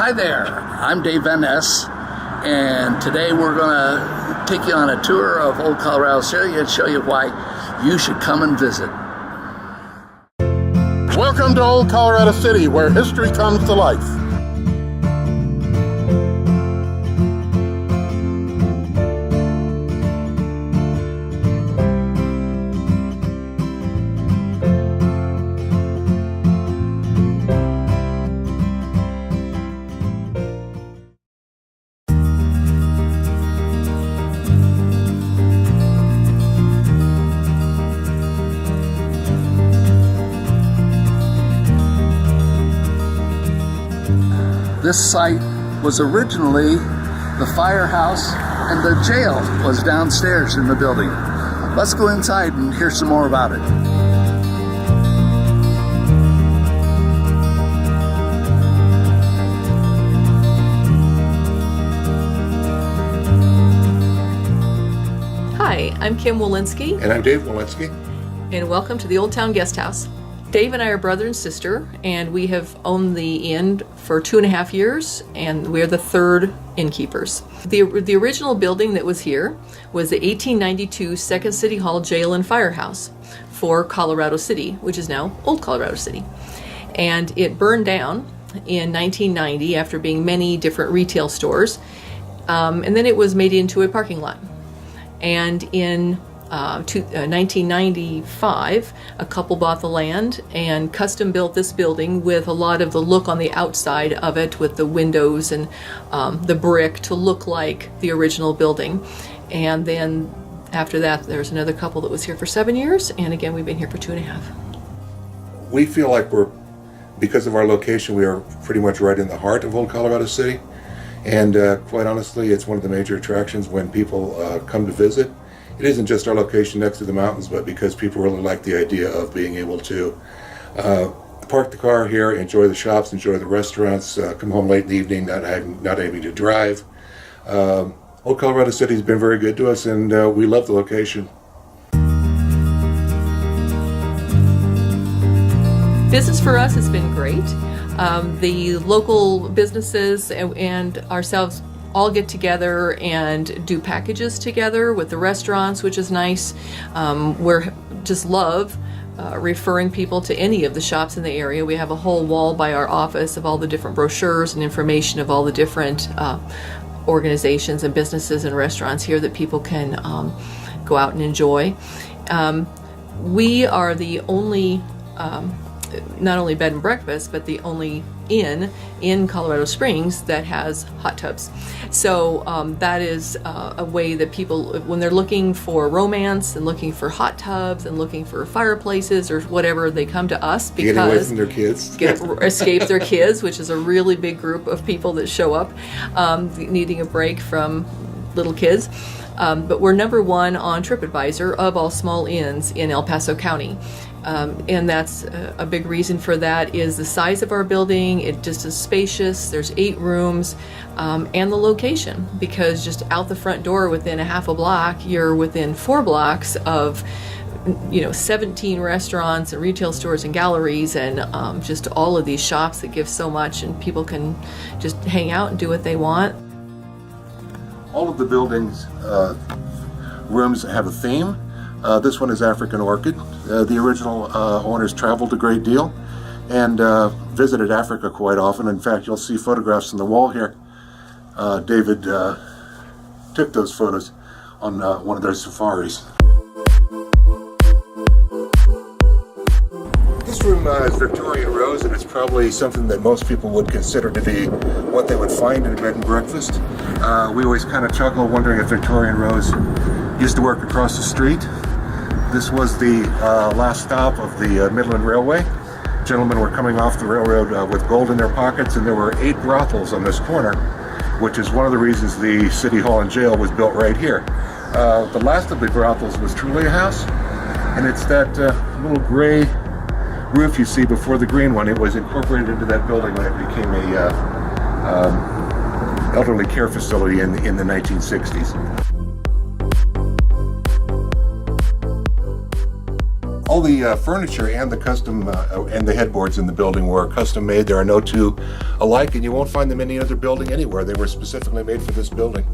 Hi there, I'm Dave Van Ness, and today we're going to take you on a tour of Old Colorado City and show you why you should come and visit. Welcome to Old Colorado City, where history comes to life. This site was originally the firehouse, and the jail was downstairs in the building. Let's go inside and hear some more about it. Hi, I'm Kim Walensky. And I'm Dave Walensky. And welcome to the Old Town Guesthouse. Dave and I are brother and sister, and we have owned the inn for 2.5 years, and we're the third innkeepers. The original building that was here was the 1892 Second City Hall Jail and Firehouse for Colorado City, which is now Old Colorado City. And it burned down in 1990 after being many different retail stores, and then it was made into a parking lot. And in 1995, a couple bought the land and custom built this building with a lot of the look on the outside of it, with the windows and the brick to look like the original building. And then after that, there's another couple that was here for 7 years, and again, we've been here for 2.5. We feel like because of our location, we are pretty much right in the heart of Old Colorado City. And quite honestly, it's one of the major attractions when people come to visit. It isn't just our location next to the mountains, but because people really like the idea of being able to park the car here, enjoy the shops, enjoy the restaurants, come home late in the evening, not having to drive. Old Colorado City has been very good to us, and we love the location. Business for us has been great. The local businesses and ourselves all get together and do packages together with the restaurants, which is nice. We're just love referring people to any of the shops in the area. We have a whole wall by our office of all the different brochures and information of all the different organizations and businesses and restaurants here that people can go out and enjoy. We are the only not only bed and breakfast, but the only inn in Colorado Springs that has hot tubs. So that is a way that people, when they're looking for romance and looking for hot tubs and looking for fireplaces or whatever, they come to us because getting away from their kids, escape their kids, which is a really big group of people that show up needing a break from little kids. But we're number one on TripAdvisor of all small inns in El Paso County. And that's a big reason for that is the size of our building. It just is spacious. There's 8 rooms, and the location, because just out the front door within a half a block, you're within 4 blocks of 17 restaurants and retail stores and galleries and just all of these shops that give so much, and people can just hang out and do what they want. All of the buildings' rooms have a theme. This one is African Orchid. The original owners traveled a great deal and visited Africa quite often. In fact, you'll see photographs on the wall here. David took those photos on one of their safaris. This room is Victorian Rose, and it's probably something that most people would consider to be what they would find in a bed and breakfast. We always kind of chuckle wondering if Victorian Rose used to work across the street. This was the last stop of the Midland Railway. Gentlemen were coming off the railroad with gold in their pockets, and there were 8 brothels on this corner, which is one of the reasons the City Hall and Jail was built right here. The last of the brothels was truly a house, and it's that little gray roof you see before the green one. It was incorporated into that building when it became a elderly care facility in the 1960s. All the furniture and the custom and the headboards in the building were custom made. There are no two alike, and you won't find them in any other building anywhere. They were specifically made for this building.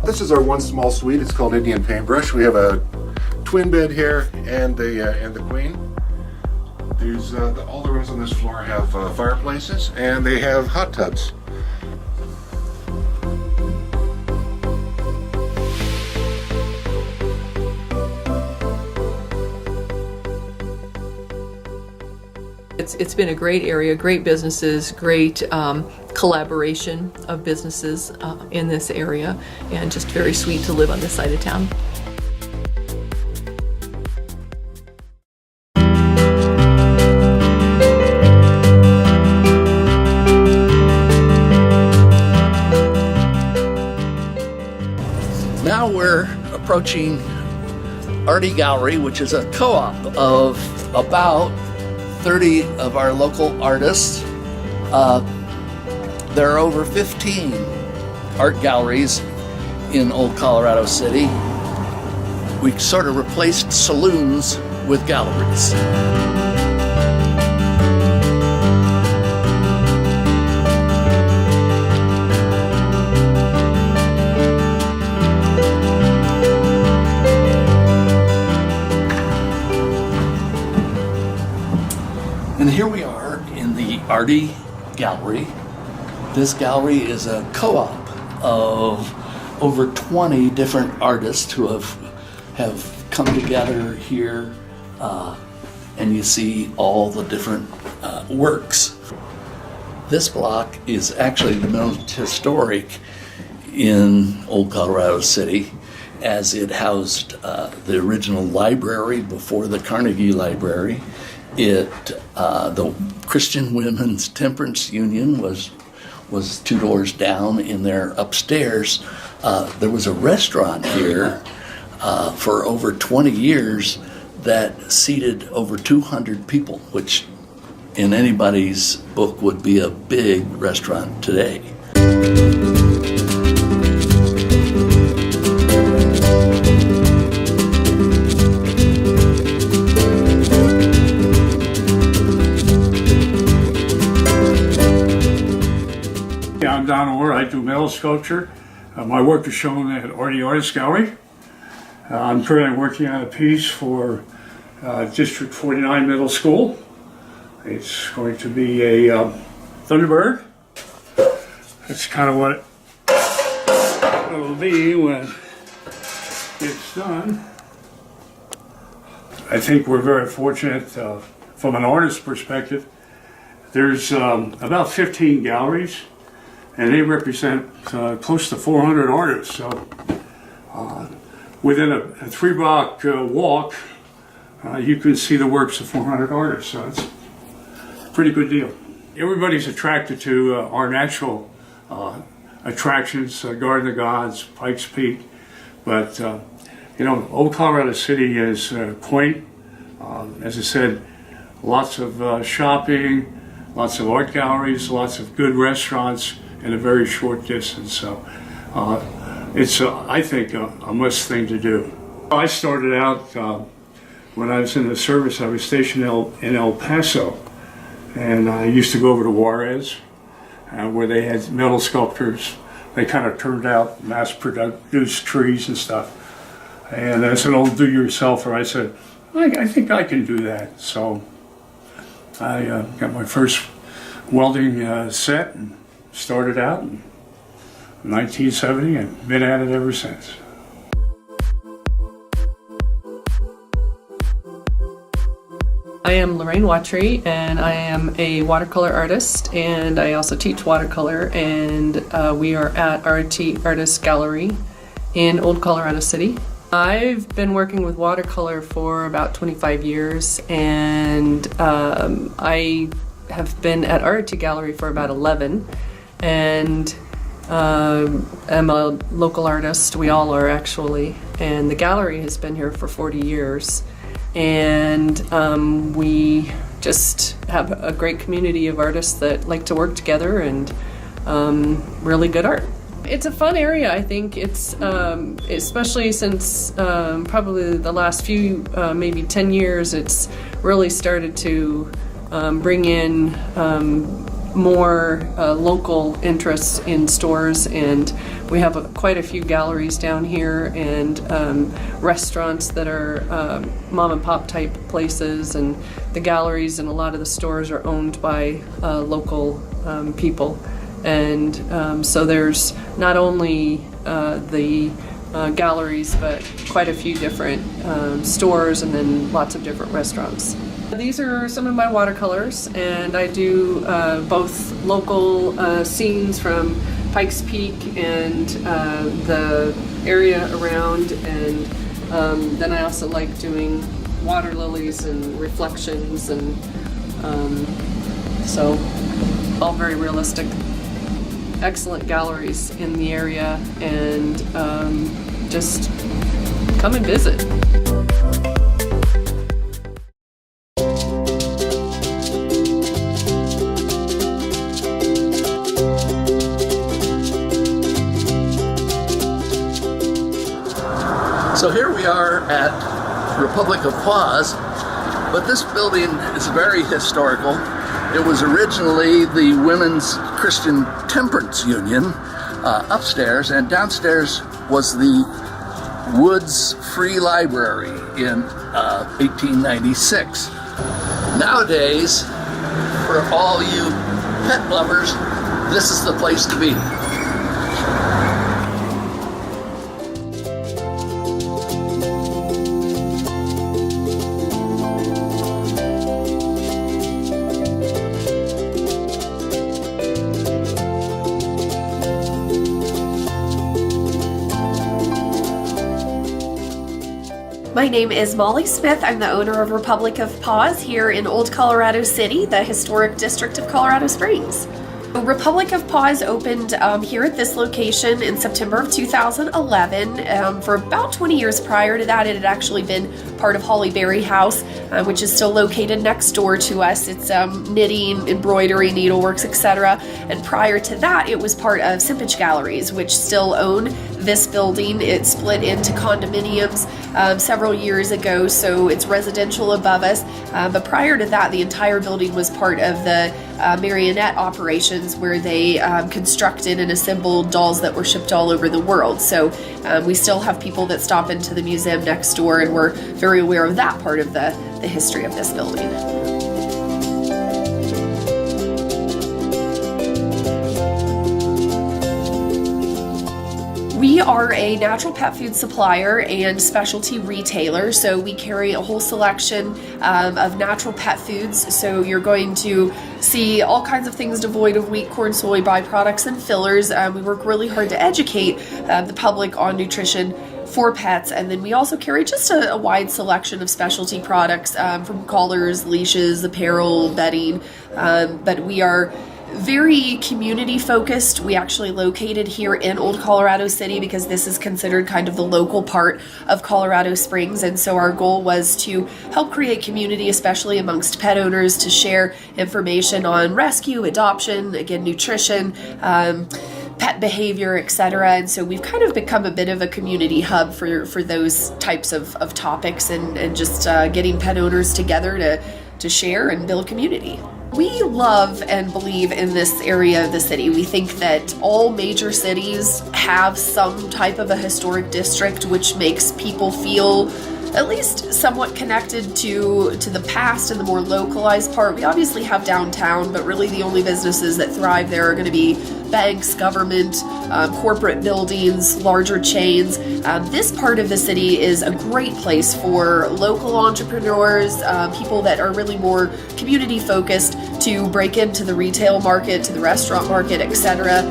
This is our one small suite. It's called Indian Paintbrush. We have a twin bed here and the queen. There's all the rooms on this floor have fireplaces, and they have hot tubs. It's been a great area, great businesses, great collaboration of businesses in this area, and just very sweet to live on this side of town. Now we're approaching Arty Gallery, which is a co-op of about 30 of our local artists. There are over 15 art galleries in Old Colorado City. We sort of replaced saloons with galleries. And here we are in the Arty Gallery. This gallery is a co-op of over 20 different artists who have come together here, and you see all the different works. This block is actually the most historic in Old Colorado City, as it housed the original library before the Carnegie Library. The Christian Women's Temperance Union was 2 doors down in there upstairs. There was a restaurant here for over 20 years that seated over 200 people, which in anybody's book would be a big restaurant today. I'm Don Orr. I do metal sculpture. My work is shown at Arty Gallery. I'm currently working on a piece for District 49 Middle School. It's going to be a Thunderbird. That's kind of what it'll be when it's done. I think we're very fortunate from an artist's perspective. There's about 15 galleries, and they represent close to 400 artists. So within a 3-block walk, you can see the works of 400 artists. So it's a pretty good deal. Everybody's attracted to our natural attractions, Garden of Gods, Pikes Peak. But Old Colorado City is quaint. As I said, lots of shopping, lots of art galleries, lots of good restaurants in a very short distance. So it's, I think, a must thing to do. I started out when I was in the service. I was stationed in El Paso, and I used to go over to Juarez, where they had metal sculptors. They kind of turned out mass-produced trees and stuff. And as an old do-yourselfer, I said, I think I can do that. So I got my first welding set and started out in 1970 and been at it ever since. I am Lorraine Watry, and I am a watercolor artist, and I also teach watercolor, and we are at Arty Gallery in Old Colorado City. I've been working with watercolor for about 25 years, and I have been at Arty Gallery for about 11, and I'm a local artist. We all are, actually, and the gallery has been here for 40 years. And we just have a great community of artists that like to work together and really good art. It's a fun area. I think it's especially since probably the last few maybe 10 years, it's really started to bring in more local interests in stores, and we have quite a few galleries down here and restaurants that are mom and pop type places, and the galleries and a lot of the stores are owned by local people. And so there's not only the galleries, but quite a few different stores, and then lots of different restaurants. These are some of my watercolors, and I do both local scenes from Pikes Peak and the area around, and then I also like doing water lilies and reflections, and so all very realistic. Excellent galleries in the area, and just come and visit. So here we are at Republic of Paws, but this building is very historical. It was originally the Women's Christian Temperance Union upstairs, and downstairs was the Woods Free Library in 1896. Nowadays, for all you pet lovers, this is the place to be. My name is Molly Smith. I'm the owner of Republic of Paws here in Old Colorado City, the historic district of Colorado Springs. Republic of Paws opened here at this location in September of 2011. For about 20 years prior to that, it had actually been part of Holly Berry House, which is still located next door to us. It's knitting, embroidery, needleworks, etc. And prior to that, it was part of Simpage Galleries, which still own this building. It split into condominiums several years ago, so it's residential above us. But prior to that, the entire building was part of the marionette operations, where they constructed and assembled dolls that were shipped all over the world. So we still have people that stop into the museum next door, and we're very aware of that part of the history of this building. We are a natural pet food supplier and specialty retailer, so we carry a whole selection of natural pet foods. So you're going to see all kinds of things devoid of wheat, corn, soy, byproducts, and fillers. We work really hard to educate the public on nutrition for pets, and then we also carry just a wide selection of specialty products from collars, leashes, apparel, bedding, but we are very community focused. We actually located here in Old Colorado City because this is considered kind of the local part of Colorado Springs, and so our goal was to help create community, especially amongst pet owners, to share information on rescue, adoption, again, nutrition, pet behavior, etc. And so we've kind of become a bit of a community hub for those types of topics, and just getting pet owners together to share and build community. We love and believe in this area of the city. We think that all major cities have some type of a historic district, which makes people feel at least somewhat connected to the past and the more localized part. We obviously have downtown, but really the only businesses that thrive there are going to be banks, government, corporate buildings, larger chains. This part of the city is a great place for local entrepreneurs, people that are really more community focused, to break into the retail market, to the restaurant market, etc.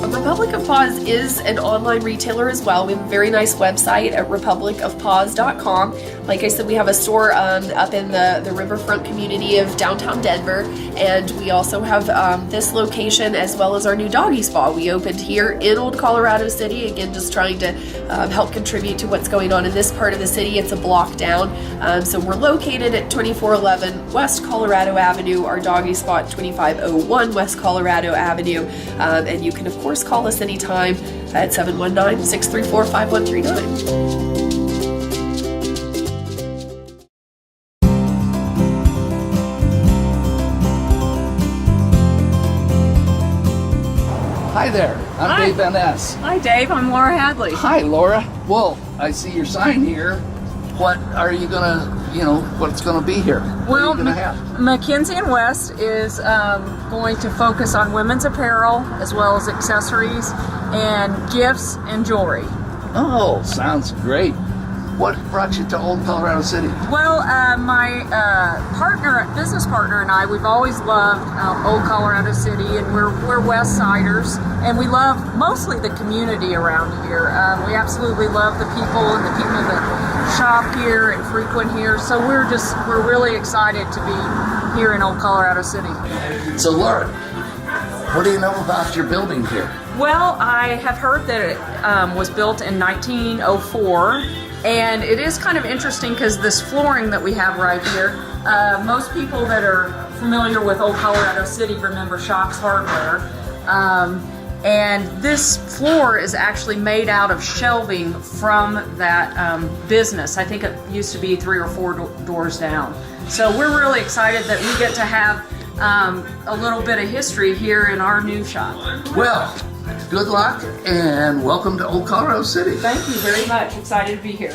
Republic of Paws is an online retailer as well. We have a very nice website at republicofpaws.com. Like I said, we have a store up in the riverfront community of downtown Denver, and we also have this location as well as our new doggy spa we opened here in Old Colorado City. Again, just trying to help contribute to what's going on in this part of the city. It's a block down, so we're located at 2411 West Colorado Avenue, our doggy spa at 2501 West Colorado Avenue, and you can of course call us anytime at 719-634-5139. Hi there, I'm Hi. Dave N.S. Hi, Dave. I'm Laura Hadley. Hi, Laura. Well, I see your sign here. What are you gonna, what's gonna be here? What are you gonna have? Mackenzie and West is going to focus on women's apparel as well as accessories and gifts and jewelry. Oh, sounds great. What brought you to Old Colorado City? Well, my business partner and I, we've always loved Old Colorado City, and we're West Siders, and we love mostly the community around here. We absolutely love the people and the people that shop here and frequent here, so we're really excited to be here in Old Colorado City. So, Laura, what do you know about your building here? Well, I have heard that it was built in 1904. And it is kind of interesting because this flooring that we have right here, most people that are familiar with Old Colorado City remember Shops Hardware. And this floor is actually made out of shelving from that business. I think it used to be 3 or 4 doors down. So we're really excited that we get to have a little bit of history here in our new shop. Well, good luck and welcome to Old Colorado City. Thank you very much. Excited to be here.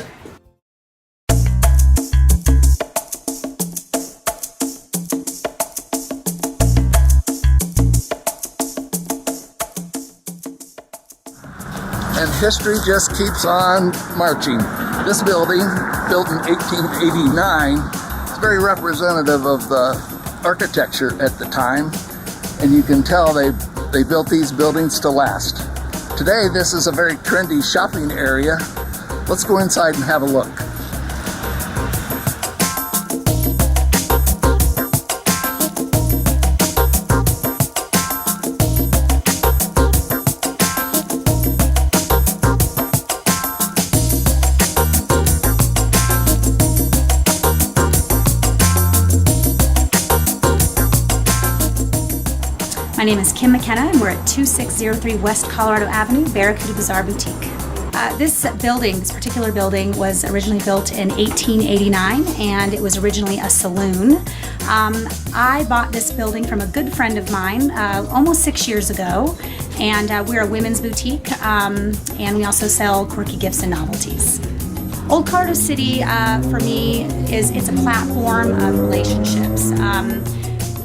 And history just keeps on marching. This building, built in 1889, is very representative of the architecture at the time, and you can tell they built these buildings to last. Today, this is a very trendy shopping area. Let's go inside and have a look. My name is Kim McKenna, and we're at 2603 West Colorado Avenue, Barracuda Bazaar Boutique. This particular building, was originally built in 1889, and it was originally a saloon. I bought this building from a good friend of mine almost 6 years ago, and we're a women's boutique, and we also sell quirky gifts and novelties. Old Colorado City, for me, it's a platform of relationships.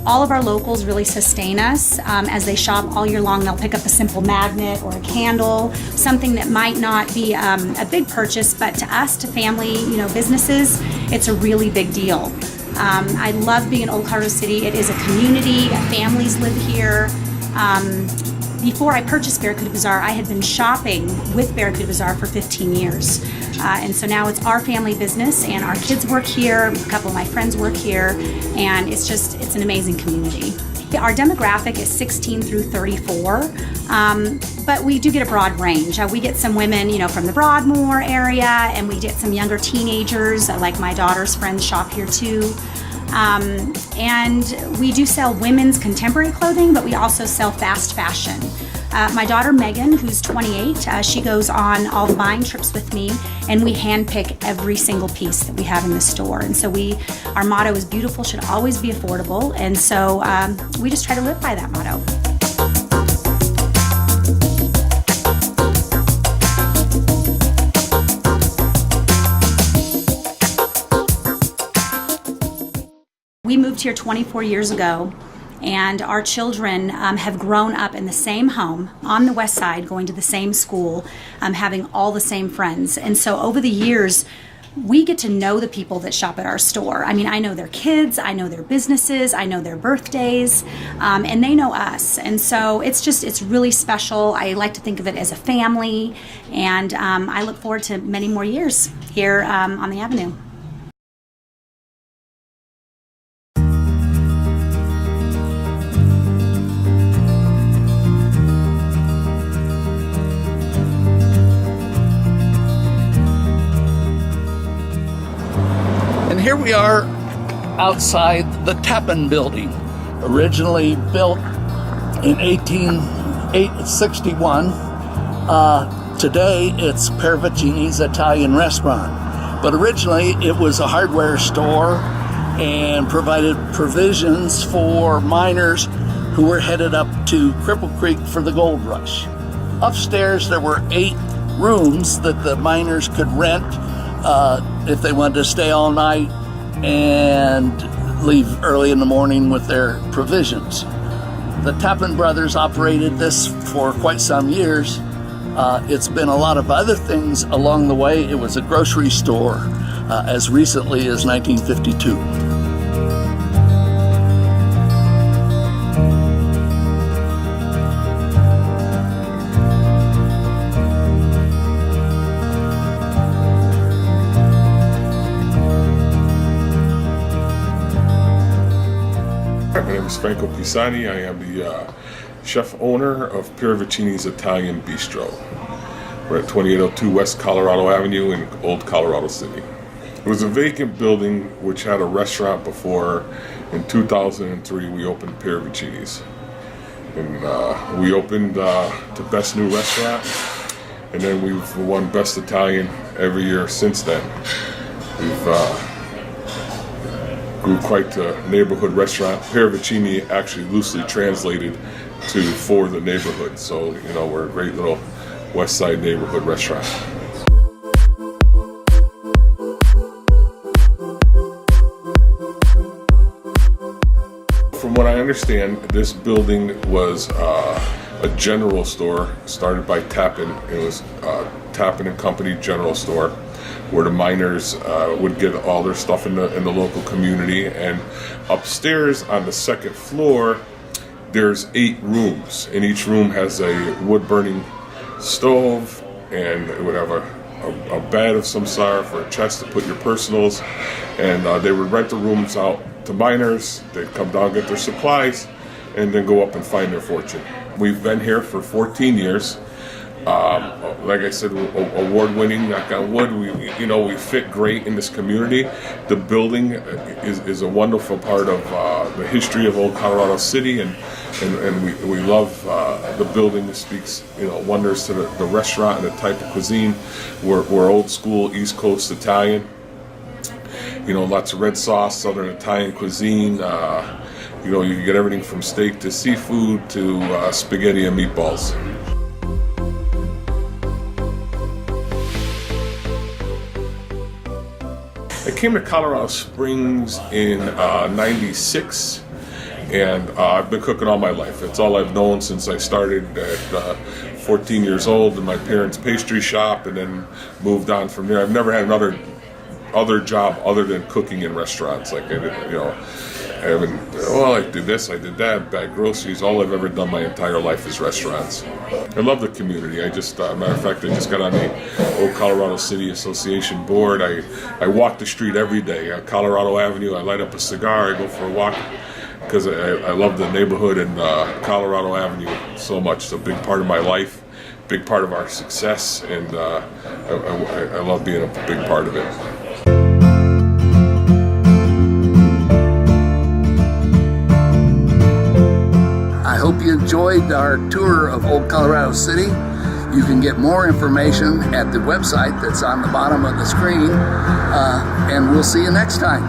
All of our locals really sustain us as they shop all year long. They'll pick up a simple magnet or a candle, something that might not be a big purchase, but to us, to family, businesses, it's a really big deal. I love being in Old Colorado City. It is a community. Families live here. Before I purchased Barracuda Bazaar, I had been shopping with Barracuda Bazaar for 15 years. And so now it's our family business, and our kids work here, a couple of my friends work here, and it's an amazing community. Our demographic is 16 through 34, but we do get a broad range. We get some women, from the Broadmoor area, and we get some younger teenagers, like my daughter's friends shop here too. And we do sell women's contemporary clothing, but we also sell fast fashion. My daughter Megan, who's 28, she goes on all the buying trips with me, and we handpick every single piece that we have in the store. And so our motto is beautiful should always be affordable, and so we just try to live by that motto. We moved here 24 years ago, and our children have grown up in the same home on the west side, going to the same school, having all the same friends. And so over the years, we get to know the people that shop at our store. I mean, I know their kids, I know their businesses, I know their birthdays, and they know us. And so it's really special. I like to think of it as a family, and I look forward to many more years here on the Avenue. here we are outside the Tappan Building, originally built in 1861. Today it's Paravicini's Italian restaurant, but originally it was a hardware store and provided provisions for miners who were headed up to Cripple Creek for the gold rush. Upstairs there were 8 rooms that the miners could rent if they wanted to stay all night and leave early in the morning with their provisions. The Tappan brothers operated this for quite some years. It's been a lot of other things along the way. It was a grocery store as recently as 1952. My name is Franco Pisani. I am the chef owner of Paravicini's Italian Bistro. We're at 2802 West Colorado Avenue in Old Colorado City. It was a vacant building which had a restaurant before. In 2003 we opened Paravicini's. And we opened to Best New Restaurant, and then we've won Best Italian every year since then. We've grew quite a neighborhood restaurant. Paravicini actually loosely translated to for the neighborhood. So, you know, we're a great little West Side neighborhood restaurant. From what I understand, this building was a general store started by Tappan. It was Tappan and Company General Store, where the miners would get all their stuff in the local community. And upstairs on the second floor, there's 8 rooms, and each room has a wood-burning stove, and it would have a bed of some sort for a chest to put your personals. And they would rent the rooms out to miners. They'd come down, get their supplies, and then go up and find their fortune. We've been here for 14 years. Like I said, award-winning, knock on wood. We fit great in this community. The building is a wonderful part of the history of Old Colorado City, and we love the building. It speaks wonders to the restaurant and the type of cuisine. We're old school East Coast Italian. Lots of red sauce, Southern Italian cuisine. You can get everything from steak to seafood to spaghetti and meatballs. I came to Colorado Springs in '96, and I've been cooking all my life. It's all I've known since I started at 14 years old in my parents' pastry shop, and then moved on from there. I've never had another job other than cooking in restaurants. Like I did this, I did that, bag groceries. All I've ever done my entire life is restaurants. I love the community. Matter of fact, I just got on the Old Colorado City Association board. I walk the street every day. Colorado Avenue, I light up a cigar, I go for a walk, because I love the neighborhood and Colorado Avenue so much. It's a big part of my life, big part of our success, and I love being a big part of it. I hope you enjoyed our tour of Old Colorado City. You can get more information at the website that's on the bottom of the screen, and we'll see you next time.